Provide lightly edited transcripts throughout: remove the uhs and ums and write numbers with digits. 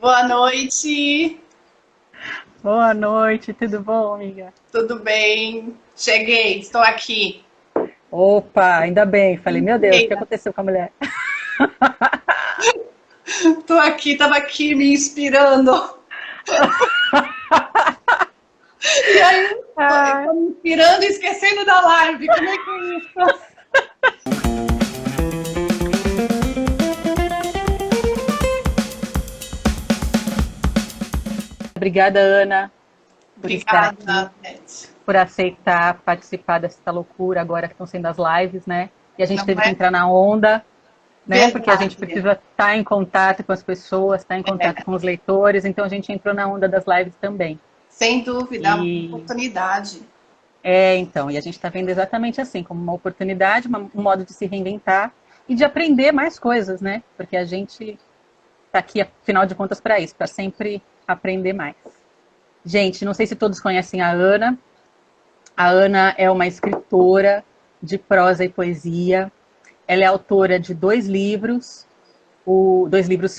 Boa noite, Boa noite, tudo bom, amiga? tudo bem? Cheguei, estou aqui. Opa, ainda bem. Falei, meu Deus, o que Inteira. aconteceu com a mulher? Estou aqui, estava aqui me inspirando. E aí, Ah, estou me inspirando e esquecendo da live. Como é que é isso? obrigada, Ana, por estar aqui, Obrigada, Beth. por aceitar participar dessa loucura agora que estão sendo as lives, né? E a gente Não teve que é entrar na onda, né? Porque a gente verdade. precisa estar em contato com as pessoas, estar em contato É, com os leitores, então a gente entrou na onda das lives também. sem dúvida, uma E oportunidade. então, e a gente está vendo exatamente assim, como uma oportunidade, um modo de se reinventar e de aprender mais coisas, né? Porque a gente está aqui, afinal de contas, para isso, para sempre aprender mais. Gente, não sei se todos conhecem a Ana. A Ana é uma escritora de prosa e poesia. Ela é autora de dois livros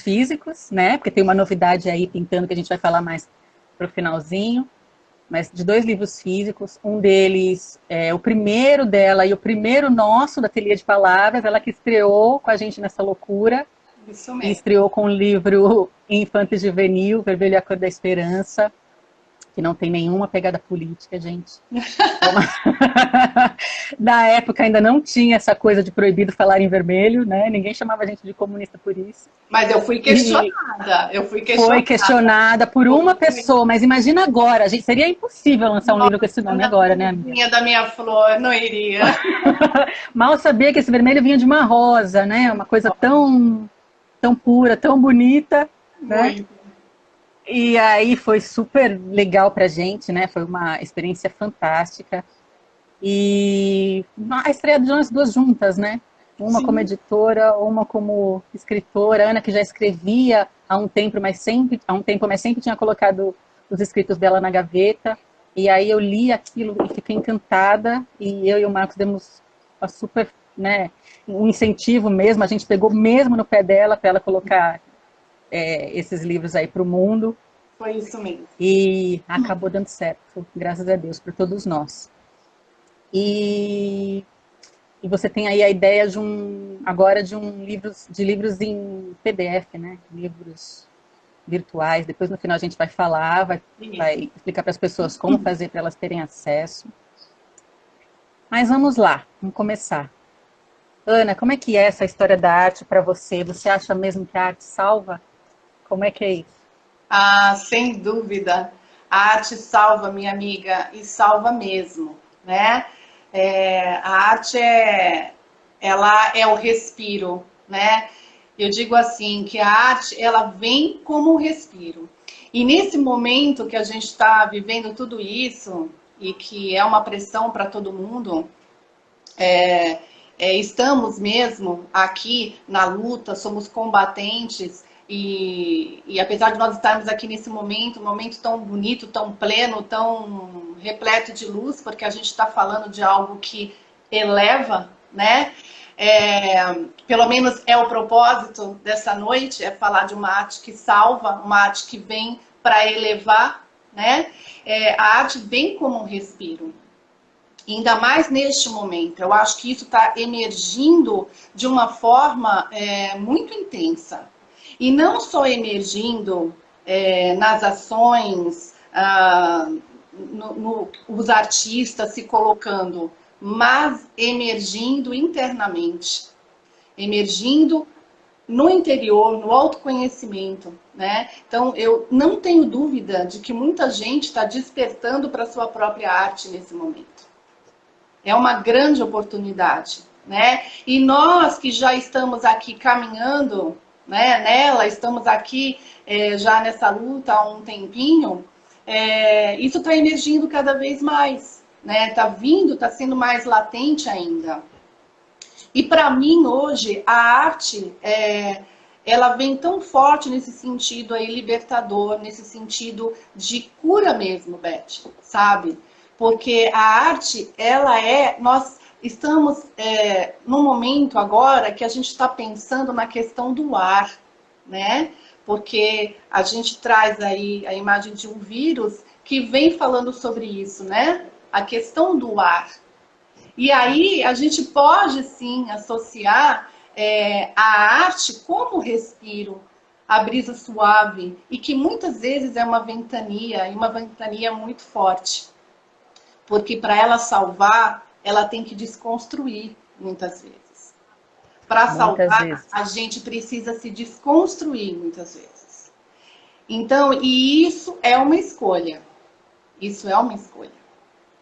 físicos, né? Porque tem uma novidade aí pintando que a gente vai falar mais para o finalzinho. Mas de dois livros físicos, um deles é o primeiro dela e o primeiro nosso da Ateliê de Palavras, ela que estreou com a gente nessa loucura, Isso e mesmo. estreou com o livro Infante e Juvenil, Vermelho e a Cor da Esperança, que não tem nenhuma pegada política, gente. É uma... Na época ainda não tinha essa coisa de proibido falar em vermelho, né? Ninguém chamava a gente de comunista por isso. Mas eu fui E questionada. Eu fui foi questionada. questionada por uma pessoa, mas imagina agora, gente, seria impossível lançar um livro com esse Nossa, nome não, agora, né, amiga? tadinha da minha flor, não iria. Mal sabia que esse vermelho vinha de uma rosa, né? Uma coisa tão pura, tão bonita, né? Muito. E aí foi super legal pra gente, né? Foi uma experiência fantástica. E a estreia de nós duas juntas, né? Uma como Sim. editora, uma como escritora. Ana que já escrevia há um tempo, mas sempre tinha colocado os escritos dela na gaveta. E aí eu li aquilo e fiquei encantada. E eu e o Marcos demos a super, né, um incentivo mesmo. A gente pegou mesmo no pé dela para ela colocar esses livros aí para o mundo. Foi isso mesmo. E acabou dando certo, graças a Deus, para todos nós. E e você tem aí a ideia de livros em PDF, né? Livros virtuais. Depois no final a gente vai falar, vai Isso. explicar para as pessoas como fazer para elas terem acesso. Mas vamos lá, vamos começar. Ana, como é que é essa história da arte para você? Você acha mesmo que a arte salva? Como é que é isso? Ah, sem dúvida. A arte salva, minha amiga, e salva mesmo, né? A arte ela é o respiro, né? Eu digo assim que a arte ela vem como um respiro. E nesse momento que a gente está vivendo tudo isso e que é uma pressão para todo mundo, é, estamos mesmo aqui na luta, somos combatentes e apesar de nós estarmos aqui nesse momento, um momento tão bonito, tão pleno, tão repleto de luz, porque a gente está falando de algo que eleva, né? Pelo menos é o propósito dessa noite, é falar de uma arte que salva, uma arte que vem para elevar, né? A arte vem como um respiro. Ainda mais neste momento. Eu acho que isso está emergindo de uma forma muito intensa. E não só emergindo nas ações, os artistas se colocando, mas emergindo internamente, emergindo no interior, no autoconhecimento, né? Então, eu não tenho dúvida de que muita gente está despertando para a sua própria arte nesse momento. É uma grande oportunidade, né? E nós que já estamos aqui caminhando, né, nela, estamos aqui já nessa luta há um tempinho, isso está emergindo cada vez mais, né? Está vindo, está sendo mais latente ainda. E para mim hoje a arte ela vem tão forte nesse sentido aí libertador, nesse sentido de cura mesmo, Beth, sabe? Porque a arte, nós estamos num momento agora que a gente está pensando na questão do ar, né? porque a gente traz aí a imagem de um vírus que vem falando sobre isso, né? A questão do ar. E aí a gente pode sim associar a arte como respiro, a brisa suave, e que muitas vezes é uma ventania, e uma ventania muito forte. Porque para ela salvar, ela tem que desconstruir muitas vezes. Para Muitas salvar, vezes. a gente precisa se desconstruir muitas vezes. Então, e isso é uma escolha. Isso é uma escolha,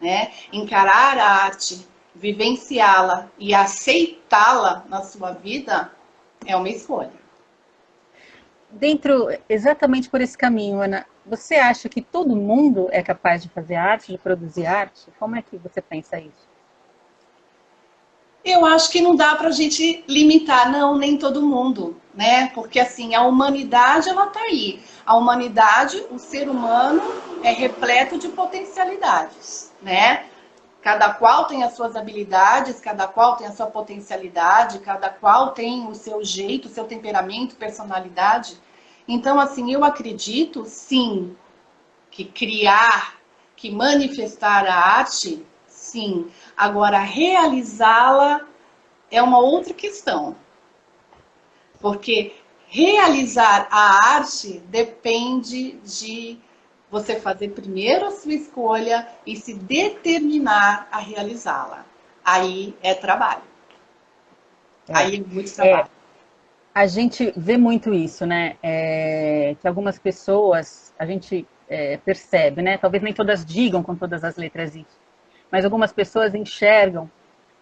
né? Encarar a arte, vivenciá-la e aceitá-la na sua vida é uma escolha. Dentro, exatamente por esse caminho, Ana, você acha que todo mundo é capaz de fazer arte, de produzir arte? Como é que você pensa isso? Eu acho que não dá para a gente limitar, não, nem todo mundo, né? Porque assim, a humanidade, ela tá aí. A humanidade, o ser humano é repleto de potencialidades, né? Cada qual tem as suas habilidades, cada qual tem a sua potencialidade, cada qual tem o seu jeito, o seu temperamento, personalidade. Então, assim, eu acredito, sim, que criar, que manifestar a arte, sim. Agora, realizá-la é uma outra questão. Porque realizar a arte depende de você fazer primeiro a sua escolha e se determinar a realizá-la. Aí é trabalho. É, Aí é muito é, trabalho. a gente vê muito isso, né? Que algumas pessoas, a gente percebe, né? Talvez nem todas digam com todas as letras isso, mas algumas pessoas enxergam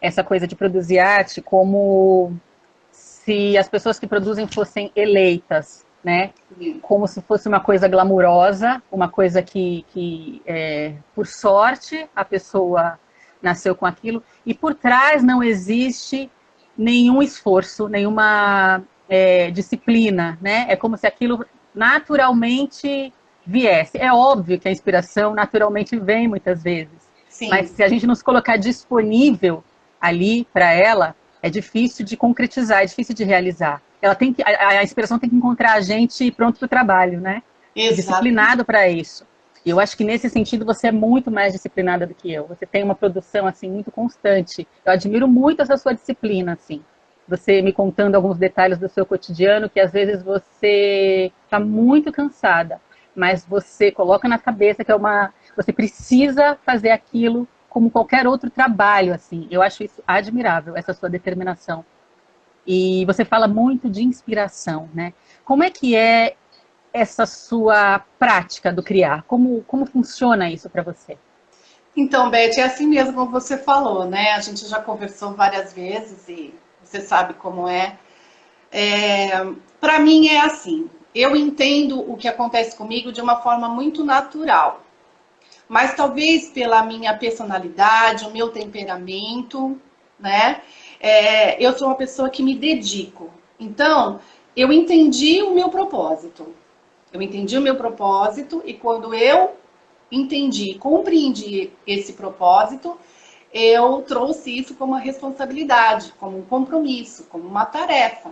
essa coisa de produzir arte como se as pessoas que produzem fossem eleitas, né? Sim. Como se fosse uma coisa glamurosa, uma coisa por sorte, a pessoa nasceu com aquilo, e por trás não existe nenhum esforço, nenhuma disciplina, né? É como se aquilo naturalmente viesse. É óbvio que a inspiração naturalmente vem muitas vezes, mas Sim. se a gente nos colocar disponível ali para ela, é difícil de concretizar, é difícil de realizar. Ela tem que, a inspiração tem que encontrar a gente pronto para o trabalho, né? Exatamente. Disciplinado para isso. E eu acho que nesse sentido você é muito mais disciplinada do que eu. Você tem uma produção assim muito constante. Eu admiro muito essa sua disciplina, assim. Você me contando alguns detalhes do seu cotidiano que às vezes você está muito cansada, mas você coloca na cabeça que você precisa fazer aquilo como qualquer outro trabalho, assim. Eu acho isso admirável, essa sua determinação. E você fala muito de inspiração, né? Como é que é essa sua prática do criar? Como funciona isso para você? Então, Beth, é assim mesmo como você falou, né? A gente já conversou várias vezes e você sabe como é. Para mim é assim. Eu entendo o que acontece comigo de uma forma muito natural. Mas talvez pela minha personalidade, o meu temperamento, né? Eu sou uma pessoa que me dedico. Então, eu entendi o meu propósito. Eu entendi o meu propósito e quando eu entendi, compreendi esse propósito, eu trouxe isso como uma responsabilidade, como um compromisso, como uma tarefa.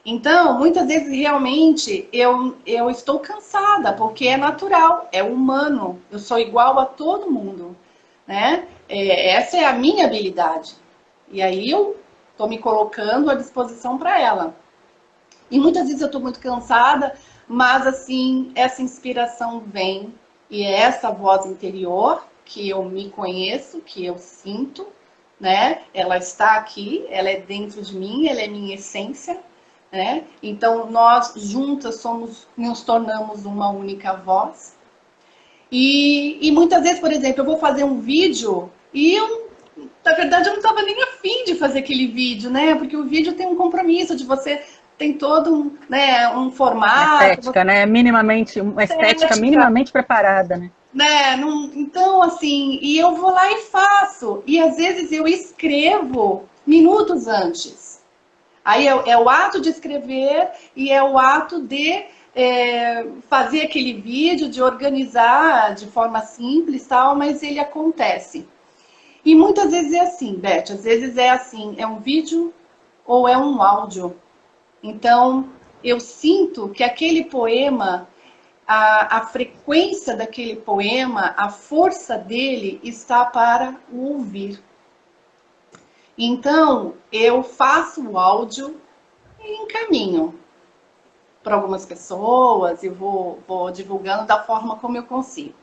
Então, muitas vezes realmente eu estou cansada, porque é natural, é humano, eu sou igual a todo mundo, né? Essa é a minha habilidade. E aí eu estou me colocando à disposição para ela. E muitas vezes eu estou muito cansada, mas assim, essa inspiração vem e é essa voz interior que eu me conheço, que eu sinto, né? Ela está aqui, ela é dentro de mim, ela é minha essência, né? Então nós juntas nos tornamos uma única voz. E muitas vezes, por exemplo, eu vou fazer um vídeo e na verdade, eu não estava nem afim de fazer aquele vídeo, né? Porque o vídeo tem um compromisso de você tem todo um, né, um Uma formato, estética, né? Minimamente, uma estética estética, minimamente preparada, né? né? Então, assim, e eu vou lá e faço. E às vezes eu escrevo minutos antes. Aí é o ato de escrever e é o ato de fazer aquele vídeo, de organizar de forma simples, tal, mas ele acontece. E muitas vezes é assim, Beth, às vezes é assim, é um vídeo ou é um áudio. Então, eu sinto que aquele poema, a frequência daquele poema, a força dele está para o ouvir. Então, eu faço o áudio e encaminho para algumas pessoas e vou divulgando da forma como eu consigo.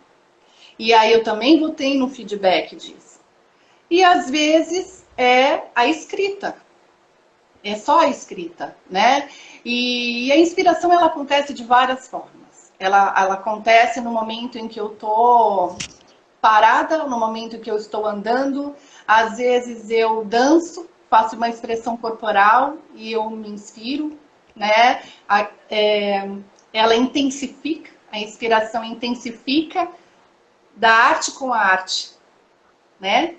E aí eu também vou tendo feedback disso. E às vezes é a escrita. É só a escrita, né? E a inspiração, ela acontece de várias formas. Ela acontece no momento em que eu tô parada, no momento em que eu estou andando. Às vezes eu danço, faço uma expressão corporal e eu me inspiro, né? Ela intensifica, a inspiração intensifica da arte com a arte, né?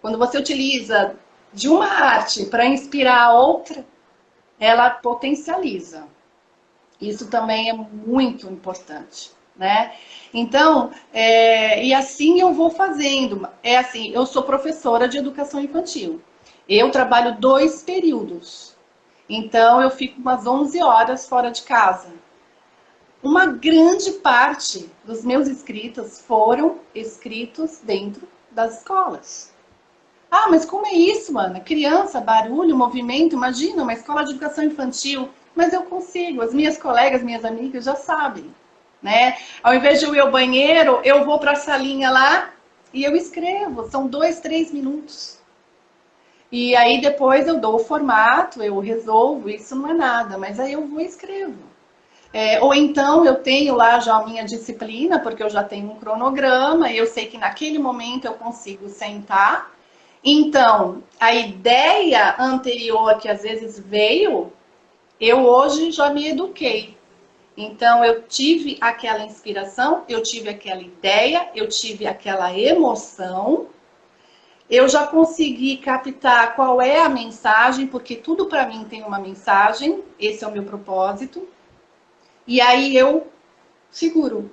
Quando você utiliza de uma arte para inspirar a outra, ela potencializa. Isso também é muito importante, né? Então, e assim eu vou fazendo. É assim, eu sou professora de educação infantil. Eu trabalho 2 períodos. Então, eu fico umas 11 horas fora de casa. Uma grande parte dos meus escritos foram escritos dentro das escolas. Ah, mas como é isso, Ana? Criança, barulho, movimento, imagina, uma escola de educação infantil. Mas eu consigo, as minhas colegas, minhas amigas já sabem, né? Ao invés de eu ir ao banheiro, eu vou para a salinha lá e eu escrevo. São 2, 3 minutos. E aí depois eu dou o formato, eu resolvo, isso não é nada, mas aí eu vou e escrevo. Ou então eu tenho lá já a minha disciplina, porque eu já tenho um cronograma, e eu sei que naquele momento eu consigo sentar. Então, a ideia anterior que às vezes veio, eu hoje já me eduquei. Então, eu tive aquela inspiração, eu tive aquela ideia, eu tive aquela emoção, eu já consegui captar qual é a mensagem, porque tudo para mim tem uma mensagem, esse é o meu propósito. E aí eu seguro,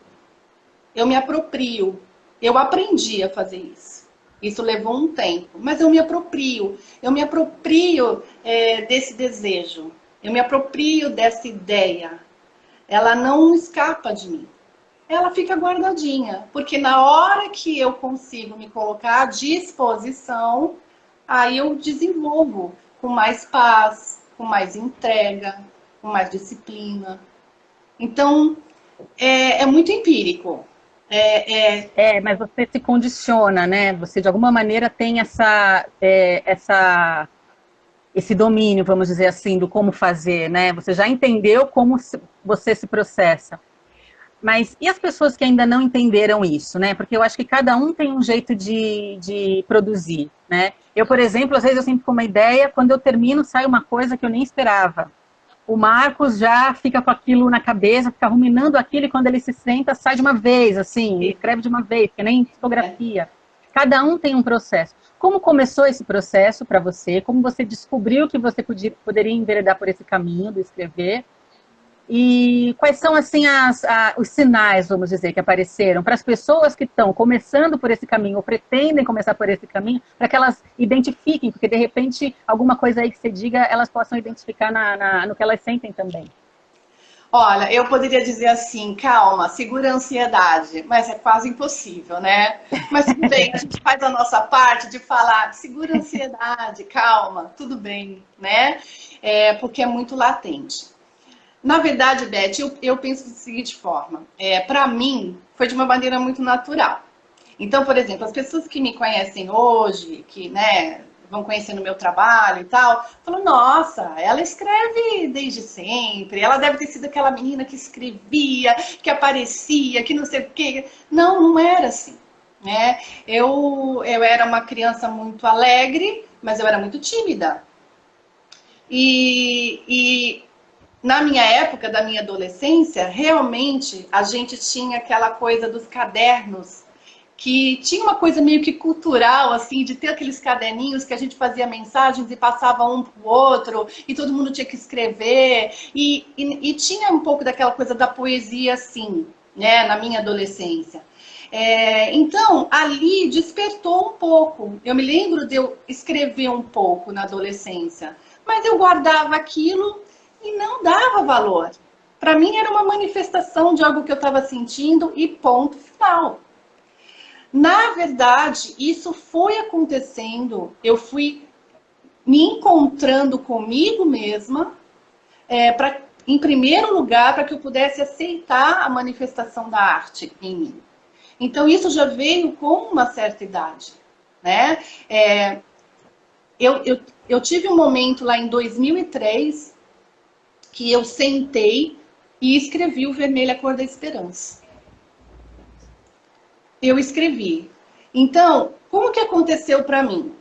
eu me aproprio, eu aprendi a fazer isso. Isso levou um tempo, mas eu me aproprio desse desejo, eu me aproprio dessa ideia. Ela não escapa de mim, ela fica guardadinha, porque na hora que eu consigo me colocar à disposição, aí eu desenvolvo com mais paz, com mais entrega, com mais disciplina. Então, é muito empírico. Mas você se condiciona, né? Você de alguma maneira tem esse domínio, vamos dizer assim, do como fazer, né? Você já entendeu como você se processa. Mas e as pessoas que ainda não entenderam isso, né? Porque eu acho que cada um tem um jeito de produzir, né? Eu, por exemplo, às vezes eu sempre com uma ideia, quando eu termino sai uma coisa que eu nem esperava. O Marcos já fica com aquilo na cabeça, fica ruminando aquilo e quando ele se senta, sai de uma vez, assim, ele escreve de uma vez, que nem fotografia. Cada um tem um processo. Como começou esse processo para você? Como você descobriu que você poderia enveredar por esse caminho do escrever? E quais são, assim, os sinais, vamos dizer, que apareceram para as pessoas que estão começando por esse caminho ou pretendem começar por esse caminho, para que elas identifiquem, porque de repente alguma coisa aí que você diga, elas possam identificar no que elas sentem também. Olha, eu poderia dizer assim, calma, segura a ansiedade, mas é quase impossível, né? Mas tudo bem, a gente faz a nossa parte de falar, segura a ansiedade, calma, tudo bem, né? Porque é muito latente. Na verdade, Beth, eu penso da seguinte forma. Para mim, foi de uma maneira muito natural. Então, por exemplo, as pessoas que me conhecem hoje, que vão conhecendo o meu trabalho e tal, falam, nossa, ela escreve desde sempre, ela deve ter sido aquela menina que escrevia, que aparecia, que não sei o quê. Não, não era assim. Né? Eu era uma criança muito alegre, mas eu era muito tímida. E na minha época, da minha adolescência, realmente a gente tinha aquela coisa dos cadernos, que tinha uma coisa meio que cultural, assim, de ter aqueles caderninhos que a gente fazia mensagens e passava um para o outro, e todo mundo tinha que escrever, e tinha um pouco daquela coisa da poesia, assim, né, na minha adolescência. Então, ali despertou um pouco. Eu me lembro de eu escrever um pouco na adolescência, mas eu guardava aquilo e não dava valor. Para mim era uma manifestação de algo que eu estava sentindo e ponto final. Na verdade, isso foi acontecendo, eu fui me encontrando comigo mesma, em primeiro lugar, para que eu pudesse aceitar a manifestação da arte em mim. Então, isso já veio com uma certa idade, né? Eu tive um momento lá em 2003 que eu sentei e escrevi o Vermelho, a Cor da Esperança. Eu escrevi. Então, como que aconteceu para mim?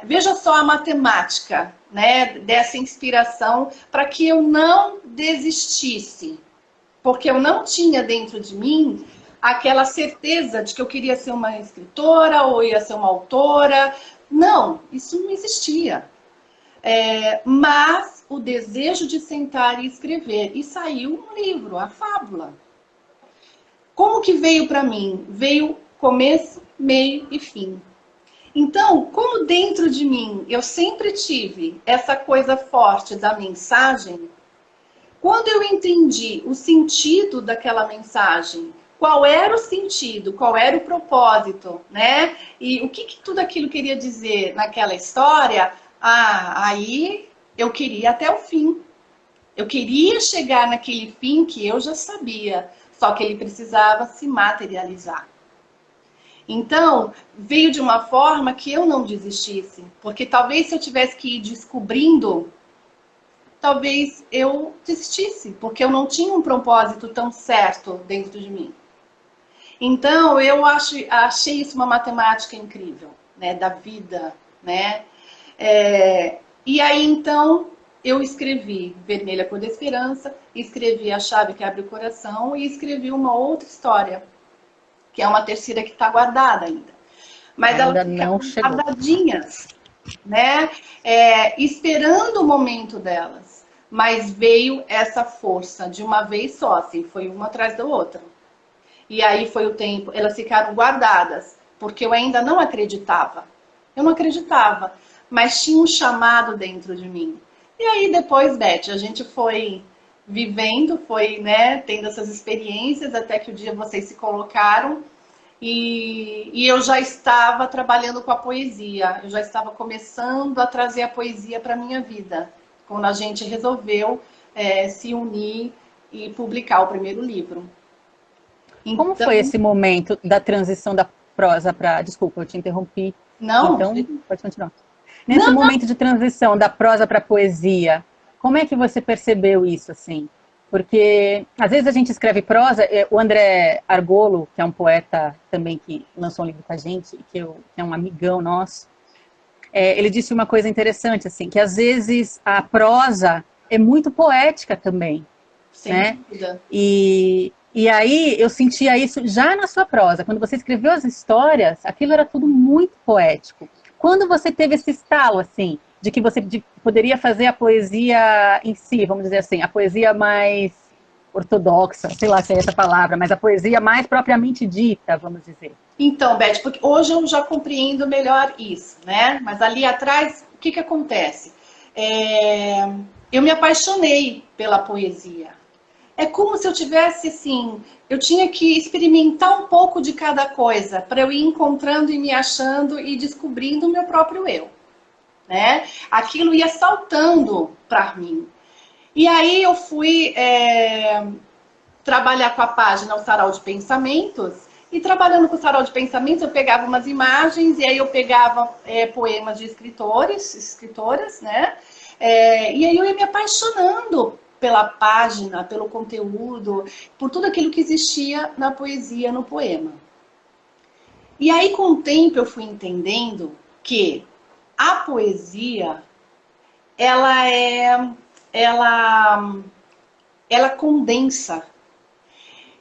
Veja só a matemática, né, dessa inspiração para que eu não desistisse. Porque eu não tinha dentro de mim aquela certeza de que eu queria ser uma escritora ou ia ser uma autora. Não, isso não existia. Mas o desejo de sentar e escrever. E saiu um livro, a Fábula. Como que veio para mim? Veio começo, meio e fim. Então, como dentro de mim eu sempre tive essa coisa forte da mensagem, quando eu entendi o sentido daquela mensagem, qual era o sentido, qual era o propósito, né? E o que tudo aquilo queria dizer naquela história, aí eu queria até o fim. Eu queria chegar naquele fim que eu já sabia, só que ele precisava se materializar. Então, veio de uma forma que eu não desistisse, porque talvez se eu tivesse que ir descobrindo, talvez eu desistisse, porque eu não tinha um propósito tão certo dentro de mim. Então, eu achei isso uma matemática incrível, né, da vida, né? E aí, então, eu escrevi Vermelha, Cor da Esperança, escrevi A Chave que Abre o Coração e escrevi uma outra história, que é uma terceira que está guardada ainda. Mas ainda não chegou. Guardadinhas, né? Esperando o momento delas. Mas veio essa força de uma vez só, assim, foi uma atrás da outra. E aí foi o tempo, elas ficaram guardadas, porque eu ainda não acreditava. Eu não acreditava, mas tinha um chamado dentro de mim. E aí depois, Beth, a gente foi vivendo, foi, né, tendo essas experiências, até que o dia vocês se colocaram. E eu já estava trabalhando com a poesia, eu já estava começando a trazer a poesia para a minha vida, quando a gente resolveu se unir e publicar o primeiro livro. Então, como foi esse momento da transição da prosa para... Desculpa, eu te interrompi. Não. Então, pode continuar. Nesse momento de transição da prosa para a poesia, como é que você percebeu isso, assim? Porque, às vezes, a gente escreve prosa. O André Argolo, que é um poeta também que lançou um livro com a gente, que é um amigão nosso, ele disse uma coisa interessante, assim, que, às vezes, a prosa é muito poética também. Sem né? dúvida. E aí, eu sentia isso já na sua prosa. Quando você escreveu as histórias, aquilo era tudo muito poético. Quando você teve esse estalo, assim, de que você poderia fazer a poesia em si, vamos dizer assim, a poesia mais ortodoxa, sei lá se é essa palavra, mas a poesia mais propriamente dita, vamos dizer. Então, Beth, porque hoje eu já compreendo melhor isso, né? Mas ali atrás, o que acontece? Eu me apaixonei pela poesia. É como se eu tivesse, assim, eu tinha que experimentar um pouco de cada coisa para eu ir encontrando e me achando e descobrindo o meu próprio eu, né? Aquilo ia saltando para mim. E aí eu fui trabalhar com a página O Sarau de Pensamentos, e trabalhando com o Sarau de Pensamentos eu pegava umas imagens e aí eu pegava poemas de escritoras, né? E aí eu ia me apaixonando pela página, pelo conteúdo, por tudo aquilo que existia na poesia, no poema. E aí, com o tempo, eu fui entendendo que a poesia, ela condensa.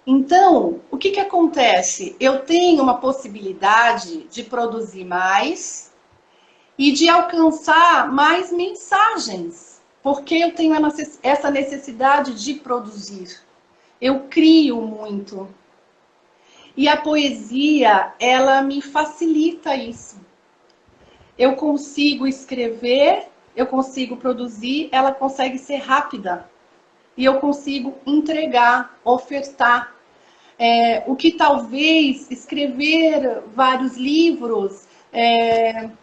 Então, o que acontece? Eu tenho uma possibilidade de produzir mais e de alcançar mais mensagens. Porque eu tenho essa necessidade de produzir. Eu crio muito. E a poesia, ela me facilita isso. Eu consigo escrever eu consigo produzir, ela consegue ser rápida. E eu consigo entregar, ofertar. O que talvez escrever vários livros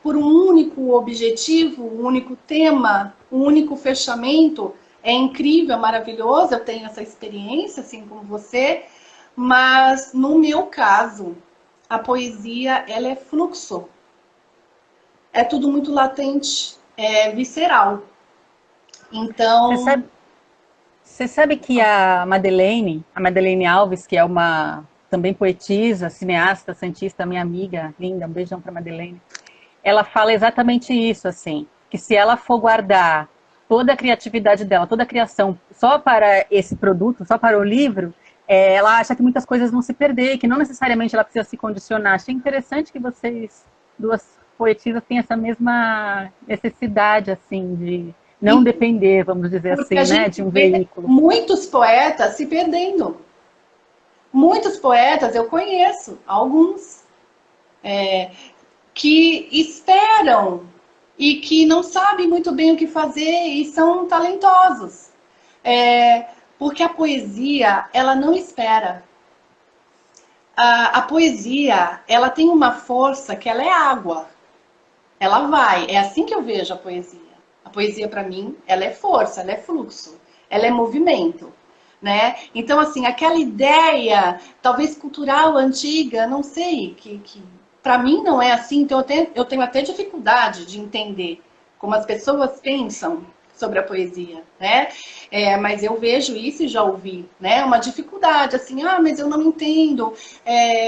por um único objetivo, um único tema, um único fechamento, é incrível, maravilhoso, eu tenho essa experiência, assim como você, mas no meu caso, a poesia, ela é fluxo. É tudo muito latente, é visceral. Você Então, sabe, você sabe que a Madeleine Alves, que é uma também poetisa, cineasta, santista, minha amiga linda, um beijão para Madeleine, ela fala exatamente isso, assim, que se ela for guardar toda a criatividade dela, toda a criação só para esse produto, só para o livro, ela acha que muitas coisas vão se perder, que não necessariamente ela precisa se condicionar. Achei interessante que vocês, duas poetisas, têm essa mesma necessidade, assim, de não depender, vamos dizer porque assim, a né, gente de um vê veículo. muitos poetas se perdendo. Muitos poetas, eu conheço alguns, que esperam e que não sabem muito bem o que fazer e são talentosos. Porque a poesia, ela não espera. A poesia, ela tem uma força que ela é água. Ela vai. É assim que eu vejo a poesia. A poesia, para mim, ela é força, ela é fluxo, ela é movimento. Né? Então, assim, aquela ideia, talvez cultural, antiga, não sei, que para mim não é assim, então eu tenho até dificuldade de entender como as pessoas pensam sobre a poesia, né? Mas eu vejo isso e já ouvi, né? Uma dificuldade, assim, mas eu não entendo.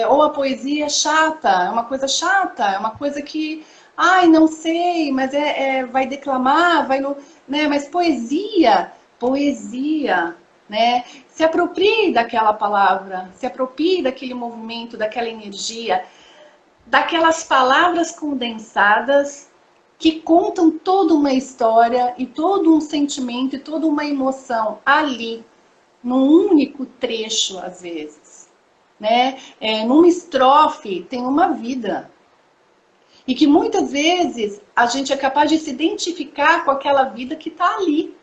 Ou a poesia é chata, é uma coisa chata, é uma coisa que, não sei, mas vai declamar, vai no, né? Mas poesia, né? Se aproprie daquela palavra, se aproprie daquele movimento, daquela energia, daquelas palavras condensadas que contam toda uma história e todo um sentimento e toda uma emoção ali, num único trecho, às vezes. Né? Numa estrofe tem uma vida. E que muitas vezes a gente é capaz de se identificar com aquela vida que está ali.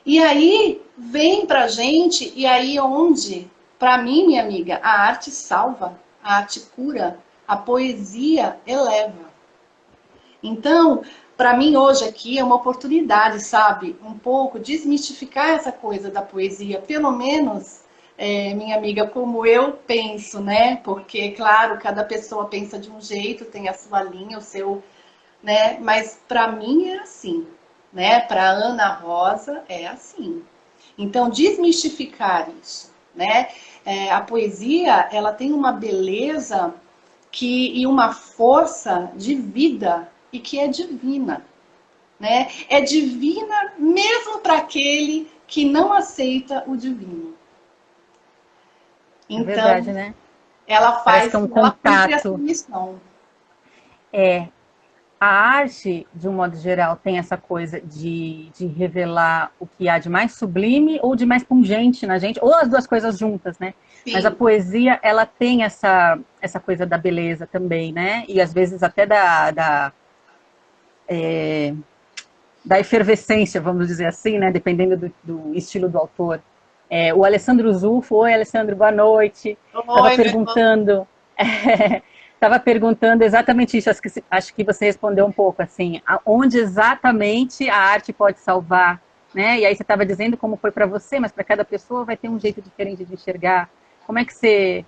E aí vem pra gente, e aí onde, pra mim, minha amiga, a arte salva, a arte cura, a poesia eleva. Então, para mim hoje aqui é uma oportunidade, sabe? Um pouco desmistificar essa coisa da poesia, pelo menos, minha amiga, como eu penso, né? Porque, claro, cada pessoa pensa de um jeito, tem a sua linha, o seu, né? Mas para mim é assim, né? Para Ana Rosa é assim. Então, desmistificar isso, né? A poesia, ela tem uma beleza e uma força de vida e que é divina, né? É divina mesmo para aquele que não aceita o divino. É verdade, Então, né? Parece que é um ela cumpre essa contato. missão. É, a arte, de um modo geral, tem essa coisa de revelar o que há de mais sublime ou de mais pungente na gente, ou as duas coisas juntas, né? Mas a Sim, poesia, ela tem essa coisa da beleza também, né? E às vezes até da efervescência, vamos dizer assim, né? Dependendo do estilo do autor. O Alessandro Zufo, oi Alessandro, boa noite. Estava oi, meu irmão. perguntando, estava perguntando exatamente isso. Acho que você respondeu um pouco assim, onde exatamente a arte pode salvar, né? E aí você estava dizendo como foi para você, mas para cada pessoa vai ter um jeito diferente de enxergar. Como é que você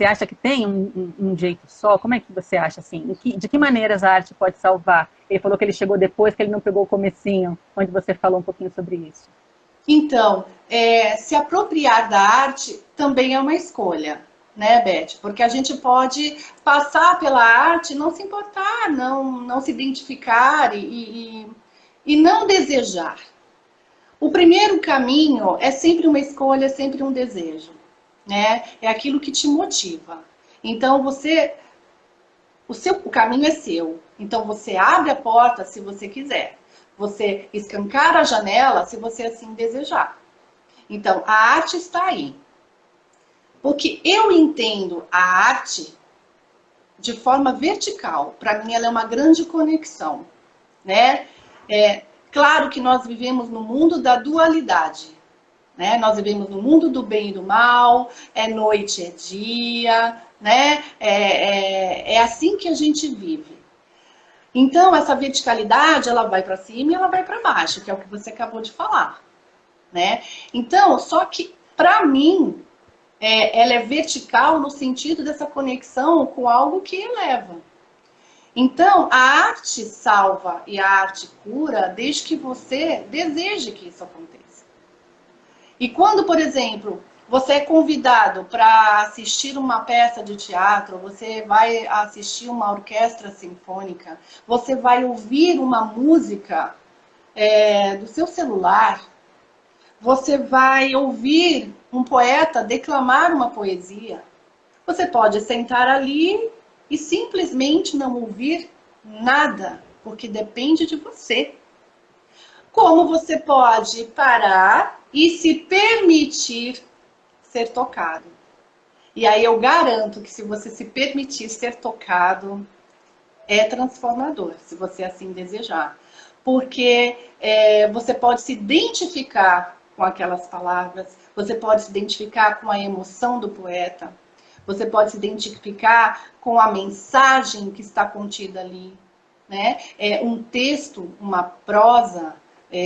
acha que tem um jeito só? Como é que você acha assim? De que maneiras a arte pode salvar? Ele falou que ele chegou depois, que ele não pegou o comecinho, onde você falou um pouquinho sobre isso. Então, se apropriar da arte também é uma escolha, né, Beth? Porque a gente pode passar pela arte, não se importar, não se identificar e não desejar. O primeiro caminho é sempre uma escolha, é sempre um desejo, né? É aquilo que te motiva. Então o caminho é seu. Então você abre a porta se você quiser. Você escancara a janela se você assim desejar. Então a arte está aí. Porque eu entendo a arte de forma vertical. Para mim ela é uma grande conexão. né? Claro que nós vivemos no mundo da dualidade, né? Nós vivemos no mundo do bem e do mal, é noite, é dia, né? É assim que a gente vive. Então, essa verticalidade, ela vai para cima e ela vai para baixo, que é o que você acabou de falar, né? Então, só que, para mim, ela é vertical no sentido dessa conexão com algo que eleva. Então, a arte salva e a arte cura desde que você deseje que isso aconteça. E quando, por exemplo, você é convidado para assistir uma peça de teatro, você vai assistir uma orquestra sinfônica, você vai ouvir uma música do seu celular, você vai ouvir um poeta declamar uma poesia, você pode sentar ali e simplesmente não ouvir nada, porque depende de você. Como você pode parar e se permitir ser tocado. E aí eu garanto que se você se permitir ser tocado, é transformador, se você assim desejar. Porque você pode se identificar com aquelas palavras, você pode se identificar com a emoção do poeta, você pode se identificar com a mensagem que está contida ali, né? Um texto, uma prosa,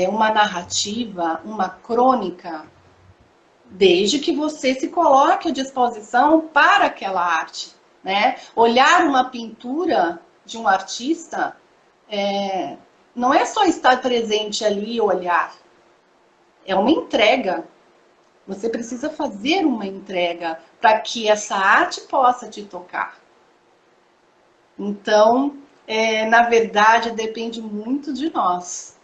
uma narrativa, uma crônica, desde que você se coloque à disposição para aquela arte, né? Olhar uma pintura de um artista não é só estar presente ali e olhar, é uma entrega. Você precisa fazer uma entrega para que essa arte possa te tocar. Então, na verdade, depende muito de nós.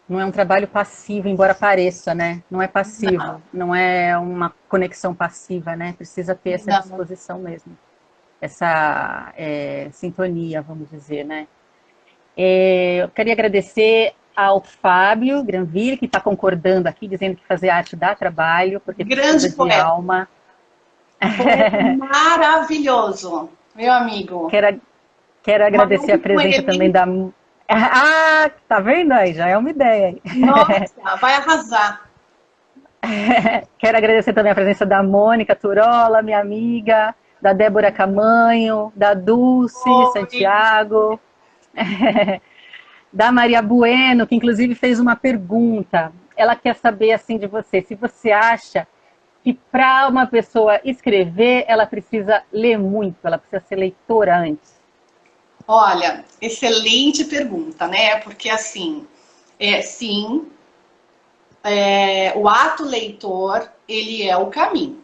Não é um trabalho passivo, embora pareça, né? Não é passivo, não é uma conexão passiva, né? Precisa ter essa disposição mesmo. Essa sintonia, vamos dizer, né? Eu queria agradecer ao Fábio Granville, que está concordando aqui, dizendo que fazer arte dá trabalho, porque precisa de alma. Foi maravilhoso, meu amigo. Quero agradecer a presença também da... Ah, tá vendo aí? Já é uma ideia. Nossa, vai arrasar. Quero agradecer também a presença da Mônica Turola, minha amiga, da Débora Camanho, da Dulce Santiago, da Maria Bueno, que inclusive fez uma pergunta. Ela quer saber assim de você, se você acha que para uma pessoa escrever, ela precisa ler muito, ela precisa ser leitora antes. Olha, excelente pergunta, né? Porque assim, sim, o ato leitor, ele é o caminho,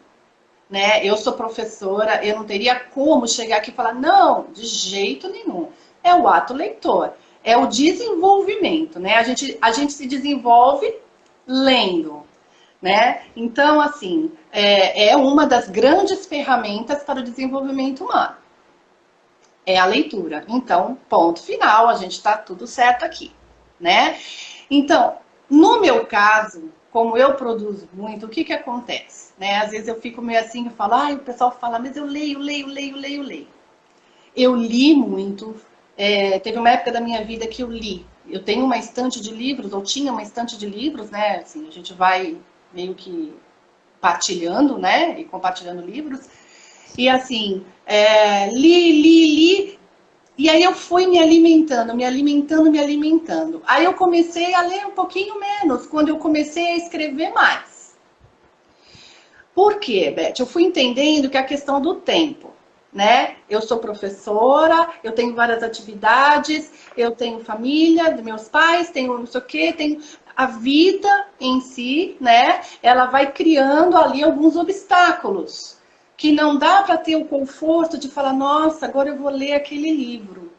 né? Eu sou professora, eu não teria como chegar aqui e falar, não, de jeito nenhum. É o ato leitor, é o desenvolvimento, né? A gente se desenvolve lendo, né? Então, assim, é uma das grandes ferramentas para o desenvolvimento humano. É a leitura. Então, ponto final, a gente está tudo certo aqui, né? Então, no meu caso, como eu produzo muito, o que acontece? Né? Às vezes eu fico meio assim, eu falo, o pessoal fala, mas eu leio. Eu li muito, teve uma época da minha vida que eu li. Eu tenho uma estante de livros, ou tinha uma estante de livros, né? Assim, a gente vai meio que partilhando, né? E compartilhando livros. E assim, li, e aí eu fui me alimentando. Aí eu comecei a ler um pouquinho menos, quando eu comecei a escrever mais. Por quê, Beth? Eu fui entendendo que a questão do tempo, né? Eu sou professora, eu tenho várias atividades, eu tenho família, meus pais, tenho não sei o quê, tenho a vida em si, né? Ela vai criando ali alguns obstáculos que não dá para ter o conforto de falar, nossa, agora eu vou ler aquele livro.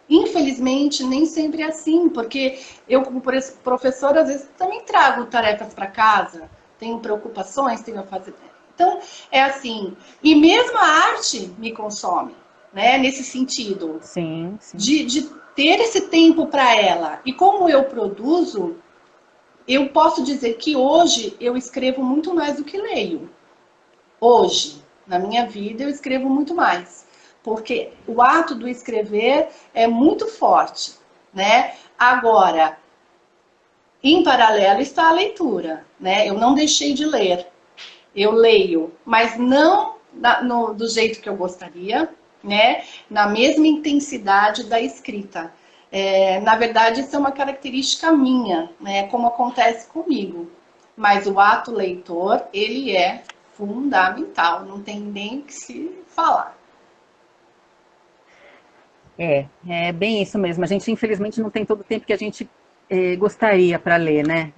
Infelizmente, nem sempre é assim, porque eu, como professora, às vezes também trago tarefas para casa, tenho preocupações, tenho a fazer... Então, é assim, e mesmo a arte me consome, né, nesse sentido. Sim. De ter esse tempo para ela. E como eu produzo, eu posso dizer que hoje eu escrevo muito mais do que leio. Hoje, na minha vida, eu escrevo muito mais. Porque o ato do escrever é muito forte, né? Agora, em paralelo está a leitura, né? Eu não deixei de ler. Eu leio, mas não do jeito que eu gostaria, né? Na mesma intensidade da escrita. Na verdade, isso é uma característica minha, né? Como acontece comigo. Mas o ato leitor, ele é fundamental, não tem nem o que se falar. É bem isso mesmo. A gente, infelizmente, não tem todo o tempo que a gente gostaria para ler, né?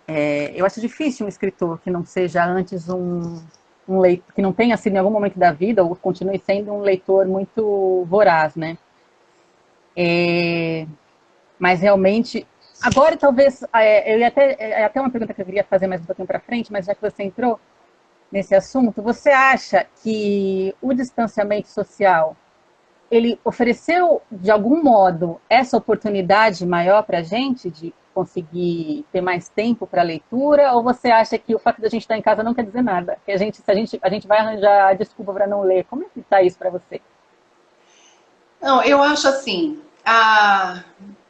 Eu acho difícil um escritor que não seja antes um leitor, que não tenha sido em algum momento da vida, ou continue sendo um leitor muito voraz, né? Mas realmente, agora talvez, eu ia até uma pergunta que eu queria fazer mais um pouquinho para frente, mas já que você entrou nesse assunto, você acha que o distanciamento social ele ofereceu, de algum modo, essa oportunidade maior para a gente de conseguir ter mais tempo para leitura? Ou você acha que o fato de a gente estar em casa não quer dizer nada? Que a gente vai arranjar desculpa para não ler? Como é que está isso para você? Não, eu acho assim,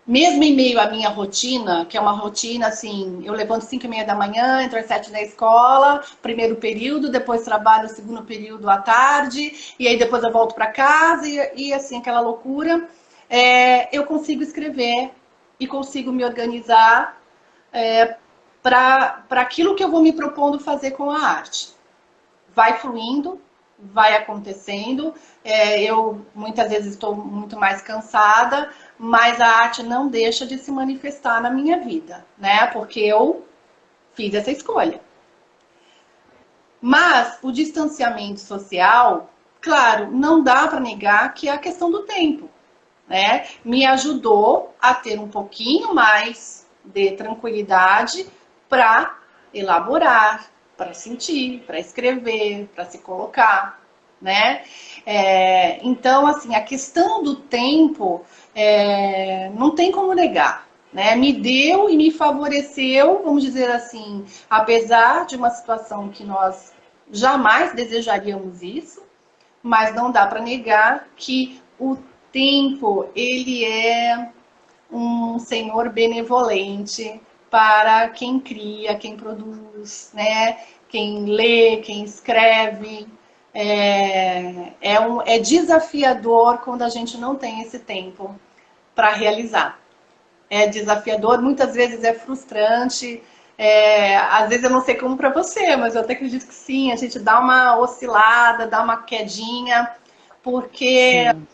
mesmo em meio à minha rotina, que é uma rotina assim, eu levanto 5:30 da manhã, entro às 7 na escola, primeiro período, depois trabalho o segundo período à tarde, e aí depois eu volto para casa, e assim, aquela loucura. Eu consigo escrever e consigo me organizar para aquilo que eu vou me propondo fazer com a arte. Vai fluindo, vai acontecendo. Eu muitas vezes estou muito mais cansada, mas a arte não deixa de se manifestar na minha vida, né? Porque eu fiz essa escolha. Mas o distanciamento social, claro, não dá para negar que é a questão do tempo, né? Me ajudou a ter um pouquinho mais de tranquilidade para elaborar, para sentir, para escrever, para se colocar, né? Então, assim, a questão do tempo não tem como negar, né? Me deu e me favoreceu, vamos dizer assim, apesar de uma situação que nós jamais desejaríamos isso, mas não dá para negar que o tempo, ele é um senhor benevolente para quem cria, quem produz, né? Quem lê, quem escreve. É desafiador quando a gente não tem esse tempo para realizar. É desafiador, muitas vezes é frustrante. Às vezes eu não sei como para você, mas eu até acredito que sim. A gente dá uma oscilada, dá uma quedinha, porque Sim.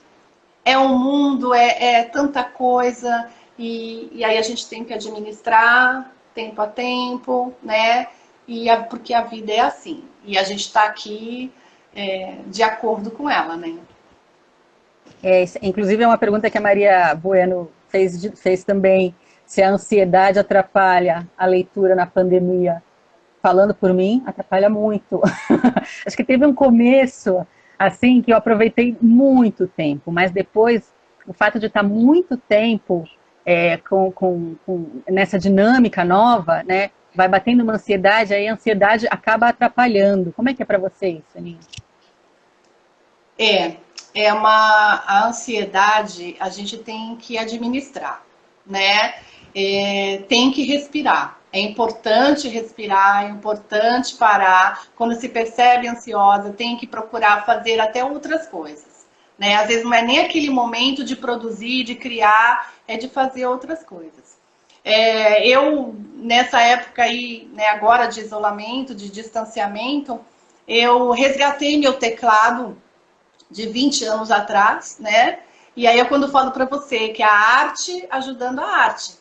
é um mundo, tanta coisa, e aí a gente tem que administrar tempo a tempo, né? Porque a vida é assim, e a gente está aqui de acordo com ela, né? Inclusive, é uma pergunta que a Maria Bueno fez também, se a ansiedade atrapalha a leitura na pandemia. Falando por mim, atrapalha muito. Acho que teve um começo, assim, que eu aproveitei muito tempo, mas depois, o fato de estar muito tempo nessa dinâmica nova, né, vai batendo uma ansiedade, aí a ansiedade acaba atrapalhando. Como é que é para vocês, Aninha? A ansiedade a gente tem que administrar, né? Tem que respirar. É importante respirar, é importante parar. Quando se percebe ansiosa, tem que procurar fazer até outras coisas, né? Às vezes não é nem aquele momento de produzir, de criar, é de fazer outras coisas. Eu, nessa época aí, né, agora de isolamento, de distanciamento, eu resgatei meu teclado de 20 anos atrás, né? E aí é quando eu falo para você que é a arte ajudando a arte,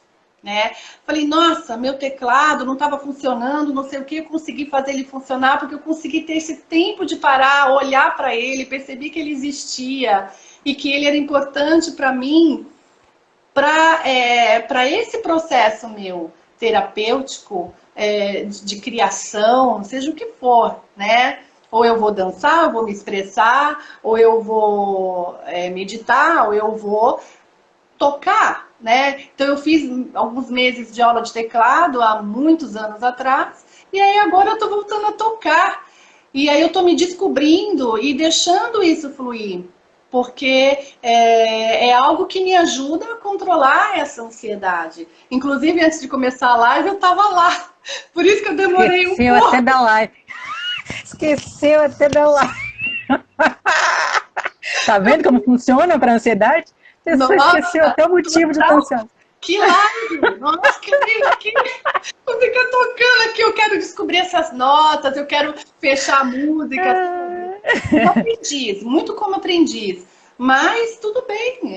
né? Falei, nossa, meu teclado não estava funcionando, não sei o que, eu consegui fazer ele funcionar porque eu consegui ter esse tempo de parar, olhar para ele, percebi que ele existia e que ele era importante para mim, para esse processo meu terapêutico, de criação, seja o que for, né? Ou eu vou dançar, eu vou me expressar, ou eu vou meditar, ou eu vou tocar, né? Então eu fiz alguns meses de aula de teclado há muitos anos atrás, e aí agora eu tô voltando a tocar. E aí eu tô me descobrindo e deixando isso fluir. porque é algo que me ajuda a controlar essa ansiedade. Inclusive, antes de começar a live, eu estava lá. Por isso que eu demorei um pouco. Até da live. Esqueceu até da live. Tá vendo como funciona para a ansiedade? A pessoa esqueceu até o motivo de estar ansiosa. Que live! Nossa, que vou ficar tocando aqui, eu quero descobrir essas notas, eu quero fechar a música. Como aprendiz, muito como aprendiz. Mas tudo bem,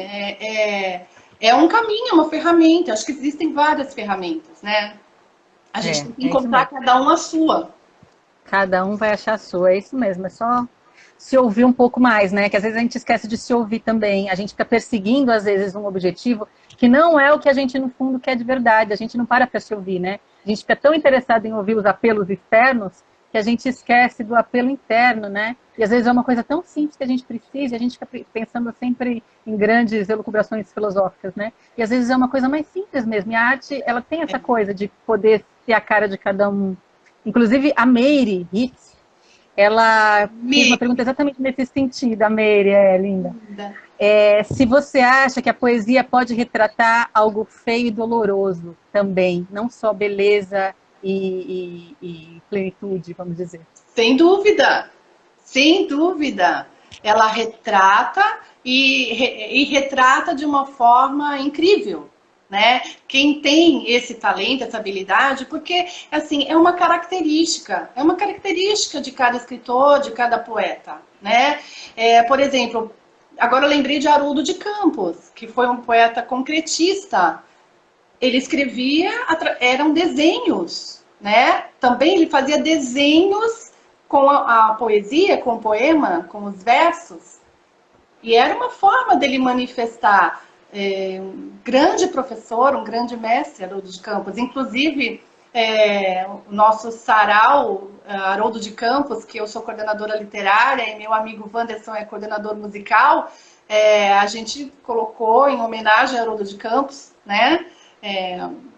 é um caminho, é uma ferramenta. Acho que existem várias ferramentas, né? A gente tem que encontrar cada um a sua. Cada um vai achar a sua, é isso mesmo, é só se ouvir um pouco mais, né? Que às vezes a gente esquece de se ouvir também. A gente fica perseguindo, às vezes, um objetivo que não é o que a gente, no fundo, quer de verdade. A gente não para se ouvir, né? A gente fica tão interessado em ouvir os apelos externos que a gente esquece do apelo interno, né? E às vezes é uma coisa tão simples que a gente precisa, e a gente fica pensando sempre em grandes elucubrações filosóficas, né? E às vezes é uma coisa mais simples mesmo. E a arte, ela tem essa coisa de poder ter a cara de cada um. Inclusive, a Meire Hitz, ela fez uma pergunta exatamente nesse sentido. A Meire é linda. Se você acha que a poesia pode retratar algo feio e doloroso também, não só beleza e plenitude, vamos dizer. Sem dúvida, sem dúvida. Ela retrata e retrata de uma forma incrível. Né? Quem tem esse talento, essa habilidade, porque assim é uma característica de cada escritor, de cada poeta, né? Por exemplo, agora eu lembrei de Haroldo de Campos, que foi um poeta concretista. Ele escrevia, eram desenhos, né? Também ele fazia desenhos com a poesia, com o poema, com os versos, e era uma forma dele manifestar. Um grande professor, um grande mestre, Haroldo de Campos. Inclusive, o nosso sarau, Haroldo de Campos, que eu sou coordenadora literária e meu amigo Wanderson é coordenador musical, a gente colocou em homenagem a Haroldo de Campos, né?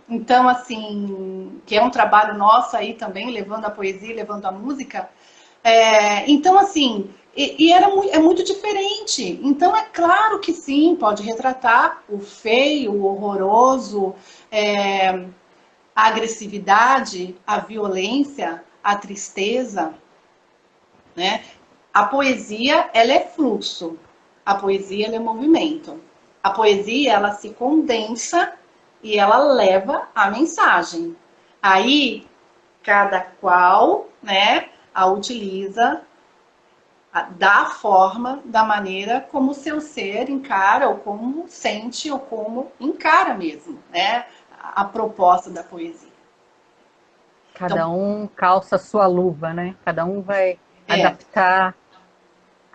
Então, assim, que é um trabalho nosso aí também, levando a poesia, levando a música. Então, assim, é muito diferente. Então, é claro que sim, pode retratar o feio, o horroroso, a agressividade, a violência, a tristeza, né? A poesia, ela é fluxo. A poesia, ela é movimento. A poesia, ela se condensa e ela leva a mensagem. Aí, cada qual, né, a utiliza da forma, da maneira como o seu ser encara, ou como sente, ou como encara mesmo, né? A proposta da poesia. Cada um calça a sua luva, né? Cada um vai adaptar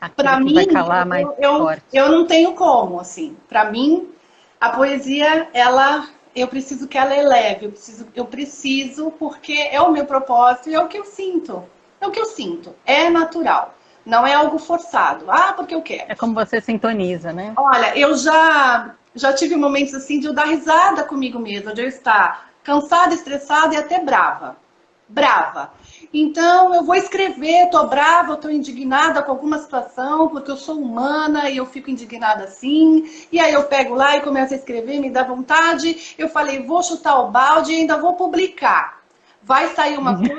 aquilo que vai calar mais forte. Eu não tenho como, assim. Para mim, a poesia, eu preciso que ela eleve, eu preciso porque é o meu propósito e é o que eu sinto. É o que eu sinto, é natural. Não é algo forçado. Porque eu quero. É como você sintoniza, né? Olha, eu já tive momentos assim de eu dar risada comigo mesma, de eu estar cansada, estressada e até brava. Então, eu vou escrever, tô brava, tô indignada com alguma situação, porque eu sou humana e eu fico indignada assim. E aí eu pego lá e começo a escrever, me dá vontade. Eu falei, vou chutar o balde e ainda vou publicar. Vai sair uma coisa,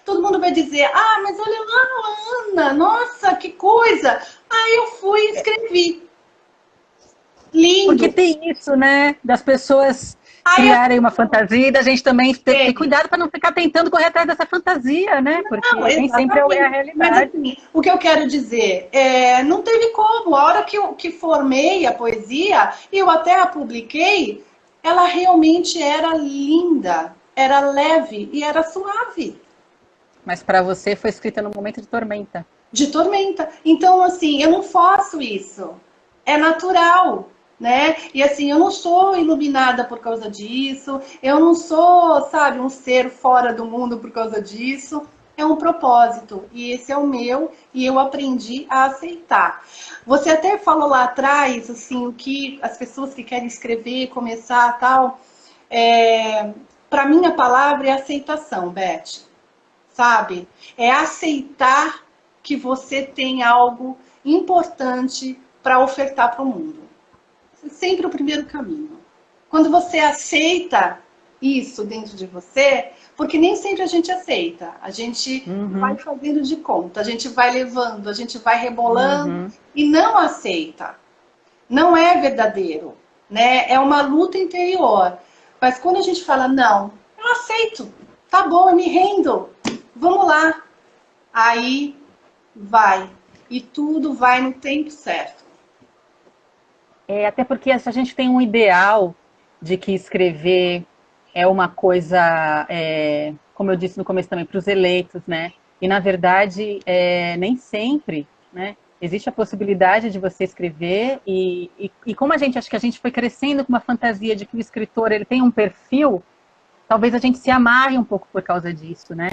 todo mundo vai dizer, mas olha lá, Ana, nossa, que coisa. Aí eu fui e escrevi. Lindo. Porque tem isso, né, das pessoas criarem uma fantasia e da gente também ter cuidado para não ficar tentando correr atrás dessa fantasia, né? Porque nem sempre é a realidade. Mas assim, o que eu quero dizer, não teve como. A hora que eu formei a poesia, e eu até a publiquei, ela realmente era linda. Era leve e era suave. Mas para você foi escrita num momento de tormenta. De tormenta. Então, assim, eu não faço isso. É natural, né? E assim, eu não sou iluminada por causa disso. Eu não sou, sabe, um ser fora do mundo por causa disso. É um propósito. E esse é o meu. E eu aprendi a aceitar. Você até falou lá atrás, assim, o que as pessoas que querem escrever, começar, tal... Para mim, a palavra é aceitação, Beth. Sabe? É aceitar que você tem algo importante para ofertar para o mundo. Esse é sempre o primeiro caminho. Quando você aceita isso dentro de você, porque nem sempre a gente aceita, a gente vai fazendo de conta, a gente vai levando, a gente vai rebolando e não aceita. Não é verdadeiro, né? É uma luta interior. Mas quando a gente fala, não, eu aceito, tá bom, eu me rendo, vamos lá. Aí vai. E tudo vai no tempo certo. Até porque a gente tem um ideal de que escrever é uma coisa, como eu disse no começo também, para os eleitos, né? E, na verdade, nem sempre, né? Existe a possibilidade de você escrever e como acho que a gente foi crescendo com uma fantasia de que o escritor ele tem um perfil, talvez a gente se amarre um pouco por causa disso, né?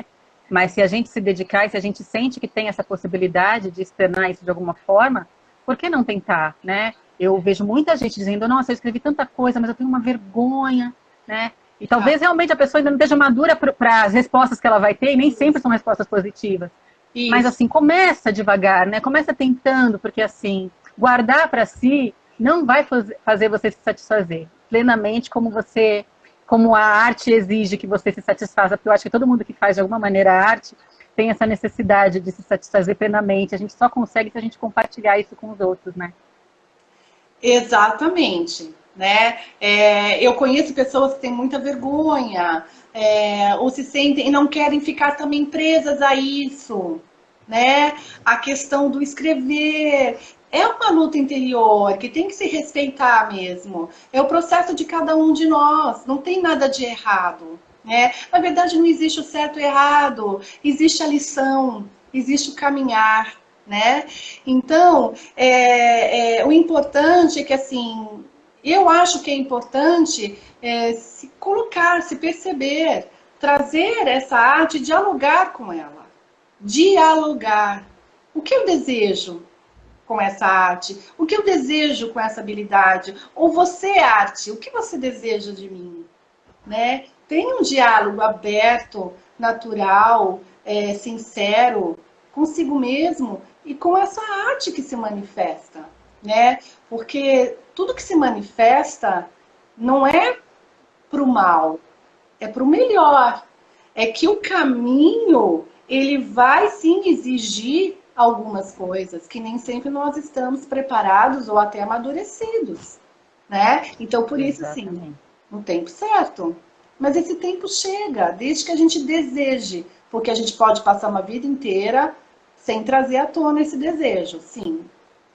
Mas se a gente se dedicar e se a gente sente que tem essa possibilidade de externar isso de alguma forma, por que não tentar, né? Eu vejo muita gente dizendo, nossa, eu escrevi tanta coisa, mas eu tenho uma vergonha, né? E talvez realmente a pessoa ainda não esteja madura para as respostas que ela vai ter, e nem sempre são respostas positivas. Isso. Mas assim, começa devagar, né? Começa tentando, porque assim, guardar para si não vai fazer você se satisfazer plenamente como a arte exige que você se satisfaça, porque eu acho que todo mundo que faz de alguma maneira arte tem essa necessidade de se satisfazer plenamente. A gente só consegue se a gente compartilhar isso com os outros, né? Exatamente, né? Eu conheço pessoas que têm muita vergonha, ou se sentem e não querem ficar também presas a isso, né? A questão do escrever é uma luta interior que tem que se respeitar mesmo. É o processo de cada um de nós, não tem nada de errado, né? Na verdade, não existe o certo e errado, existe a lição, existe o caminhar. Né? Então, o importante é que, assim, eu acho que é importante se colocar, se perceber, trazer essa arte, dialogar com ela. Dialogar. O que eu desejo com essa arte? O que eu desejo com essa habilidade? Ou você, arte, o que você deseja de mim? Né? Tem um diálogo aberto, natural, sincero, consigo mesmo e com essa arte que se manifesta, né? Porque tudo que se manifesta não é para o mal, é para o melhor. É que o caminho, ele vai sim exigir algumas coisas que nem sempre nós estamos preparados ou até amadurecidos, né? Então, por isso, sim, no tempo certo. Mas esse tempo chega, desde que a gente deseje, porque a gente pode passar uma vida inteira sem trazer à tona esse desejo, sim.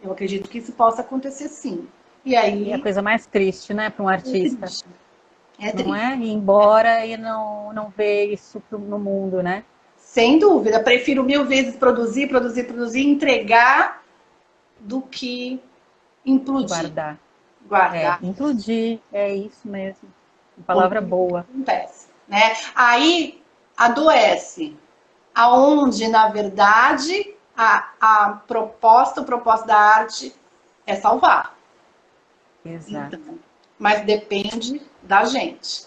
Eu acredito que isso possa acontecer, sim. E aí... E a coisa mais triste, né, para um artista. É triste. Não é? Ir embora e não ver isso no mundo, né? Sem dúvida. Prefiro 1000 vezes produzir, entregar, do que implodir. Guardar. Implodir, é isso mesmo. Uma palavra boa. Acontece, né? Aí adoece. Aonde, na verdade, o propósito da arte é salvar. Exato. Então, mas depende da gente,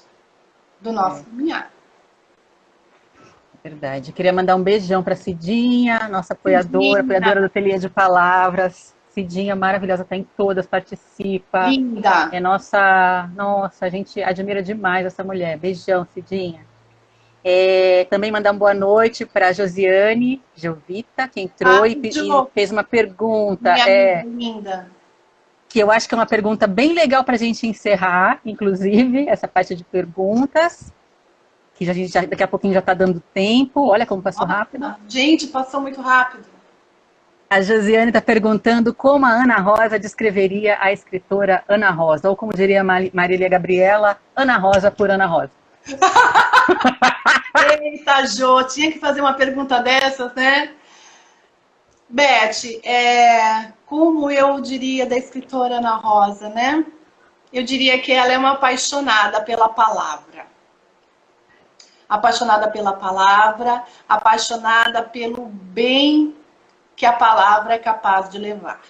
do nosso caminhar. Verdade. Queria mandar um beijão para Cidinha, nossa apoiadora do Ateliê de Palavras. Cidinha maravilhosa, está em todas, participa. Linda. Nossa, a gente admira demais essa mulher. Beijão, Cidinha. Também mandar uma boa noite para a Josiane Jovita, que entrou e fez uma pergunta. Linda. Que eu acho que é uma pergunta bem legal para a gente encerrar, inclusive, essa parte de perguntas, que a gente daqui a pouquinho já está dando tempo. Olha como passou rápido. Gente, passou muito rápido. A Josiane está perguntando como a Ana Rosa descreveria a escritora Ana Rosa, ou como diria Marília Gabriela, Ana Rosa por Ana Rosa. Eita, Jô, tinha que fazer uma pergunta dessas, né? Beth, como eu diria da escritora Ana Rosa, né? Eu diria que ela é uma apaixonada pela palavra. Apaixonada pela palavra, apaixonada pelo bem que a palavra é capaz de levar.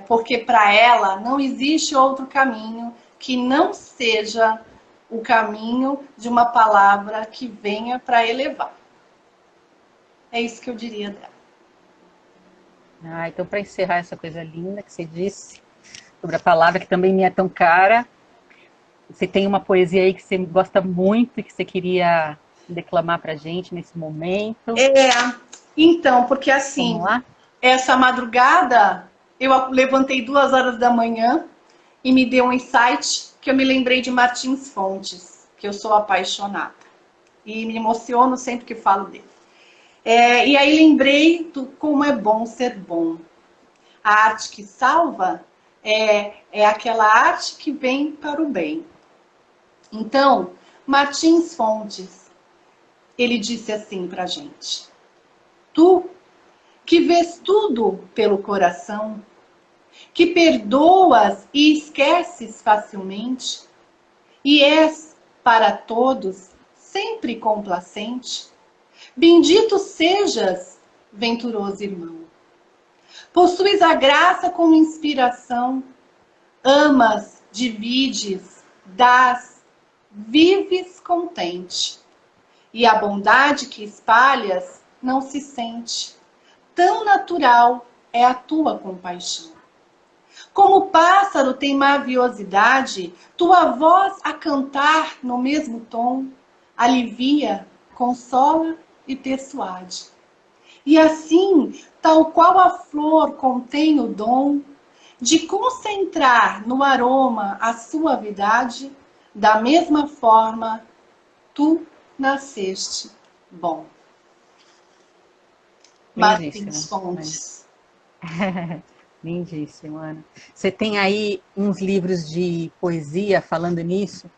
Porque para ela não existe outro caminho que não seja o caminho de uma palavra que venha para elevar. É isso que eu diria dela. Ah, então, para encerrar essa coisa linda que você disse sobre a palavra, que também me é tão cara, você tem uma poesia aí que você gosta muito e que você queria declamar para a gente nesse momento? É, então, porque Vamos assim, lá? essa madrugada eu levantei 2 horas da manhã e me deu um insight que eu me lembrei de Martins Fontes, que eu sou apaixonada. E me emociono sempre que falo dele. E aí lembrei do como é bom ser bom. A arte que salva é aquela arte que vem para o bem. Então, Martins Fontes, ele disse assim pra gente: Tu que vês tudo pelo coração, que perdoas e esqueces facilmente, e és para todos sempre complacente, bendito sejas, venturoso irmão. Possuis a graça como inspiração, amas, divides, dás, vives contente. E a bondade que espalhas não se sente. Tão natural é a tua compaixão. Como o pássaro tem maviosidade, tua voz a cantar no mesmo tom, alivia, consola e persuade. E assim, tal qual a flor contém o dom de concentrar no aroma a suavidade, da mesma forma, tu nasceste bom. Martins Lindíssimo. Fontes. Lindíssimo, Ana. Você tem aí uns livros de poesia falando nisso,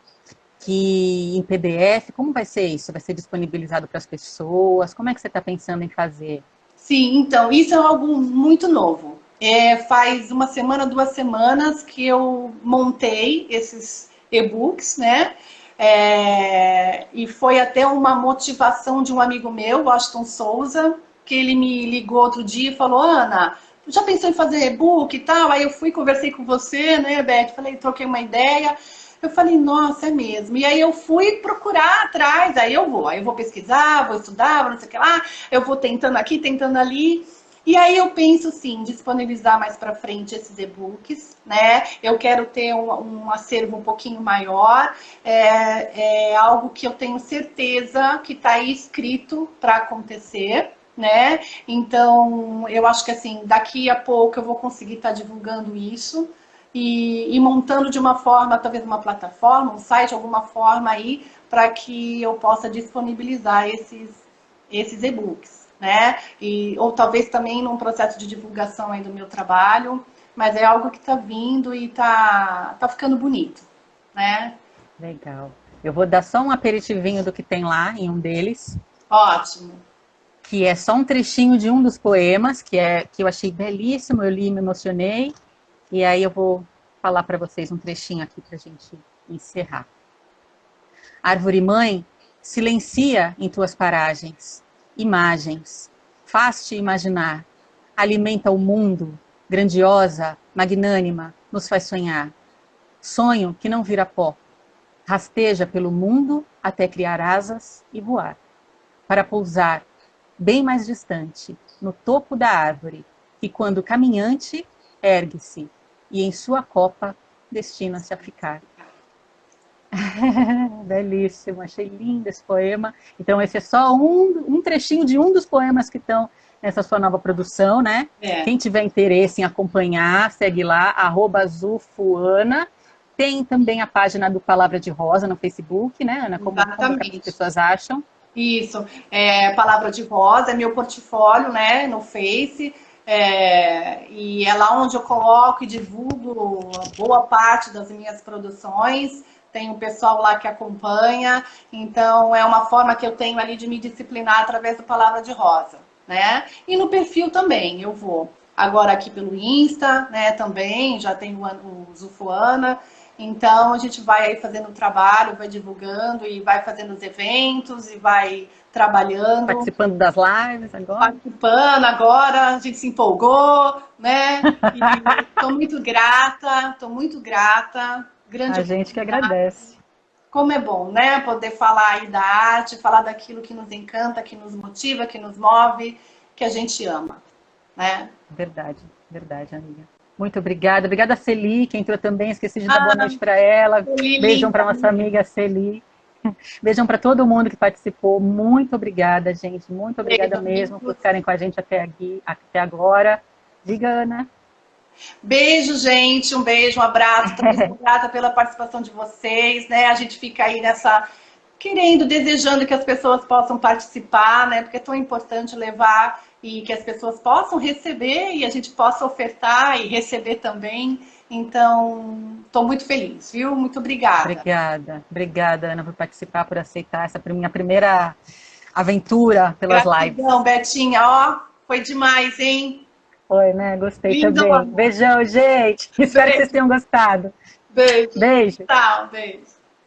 que em PDF, como vai ser isso? Vai ser disponibilizado para as pessoas? Como é que você está pensando em fazer? Sim, então, isso é algo muito novo. Faz uma semana, 2 semanas que eu montei esses e-books, né? E foi até uma motivação de um amigo meu, Washington Souza, que ele me ligou outro dia e falou: Ana, já pensou em fazer e-book e tal? Aí eu fui, conversei com você, né, Beth? Falei, troquei uma ideia. Eu falei, nossa, é mesmo. E aí eu fui procurar atrás, aí eu vou pesquisar, vou estudar, vou não sei o que lá, eu vou tentando aqui, tentando ali. E aí eu penso, sim, disponibilizar mais para frente esses e-books, né? Eu quero ter um acervo um pouquinho maior, é algo que eu tenho certeza que está aí escrito para acontecer, né? Então, eu acho que assim, daqui a pouco eu vou conseguir estar divulgando isso e montando de uma forma, talvez uma plataforma, um site, alguma forma aí, para que eu possa disponibilizar esses e-books, né? Ou talvez também num processo de divulgação aí do meu trabalho, mas é algo que está vindo e tá ficando bonito, né? Legal. Eu vou dar só um aperitivinho do que tem lá em um deles, Ótimo. que é só um trechinho de um dos poemas, que eu achei belíssimo, eu li e me emocionei. E aí eu vou falar para vocês um trechinho aqui para a gente encerrar. Árvore mãe, silencia em tuas paragens imagens, faz-te imaginar, alimenta o mundo, grandiosa, magnânima, nos faz sonhar. Sonho que não vira pó, rasteja pelo mundo até criar asas e voar, para pousar bem mais distante, no topo da árvore, que quando caminhante ergue-se e em sua copa destina-se a ficar. Belíssimo, achei lindo esse poema. Então, esse é só um trechinho de um dos poemas que estão nessa sua nova produção, né? Quem tiver interesse em acompanhar, segue lá, @zufuana. Tem também a página do Palavra de Rosa no Facebook, né, Ana? Como que as pessoas acham? Isso, Palavra de Rosa, é meu portfólio, né, no Face, e é lá onde eu coloco e divulgo boa parte das minhas produções. Tem o pessoal lá que acompanha, então é uma forma que eu tenho ali de me disciplinar através do Palavra de Rosa, né? E no perfil também, eu vou agora aqui pelo Insta, né, também, já tem o Zufuana. Então a gente vai aí fazendo o trabalho, vai divulgando e vai fazendo os eventos e vai trabalhando. Participando das lives agora. Participando agora, a gente se empolgou, né? E estou muito grata. Grande A gente que oportunidade. agradece. Como é bom, né? Poder falar aí da arte, falar daquilo que nos encanta, que nos motiva, que nos move, que a gente ama. né? Verdade, verdade, amiga. Muito obrigada. Obrigada, Celi, que entrou também. Esqueci de dar boa noite para ela. Beijão para nossa amiga Celi. Beijão para todo mundo que participou. Muito obrigada, gente. Muito obrigada mesmo por ficarem com a gente até aqui, até agora. Diga, Ana. Beijo, gente. Um beijo, um abraço. Estou muito grata pela participação de vocês, né? A gente fica aí nessa querendo, desejando que as pessoas possam participar, né? Porque é tão importante levar e que as pessoas possam receber e a gente possa ofertar e receber também. Então, estou muito feliz, viu? Muito obrigada. Obrigada. Obrigada, Ana, por participar, por aceitar essa minha primeira aventura pelas lives. Betinha, ó, foi demais, hein? Foi, né? Gostei Lindo, também. Beijão, gente. Espero que vocês tenham gostado. Beijo. Beijo. Tchau, beijo.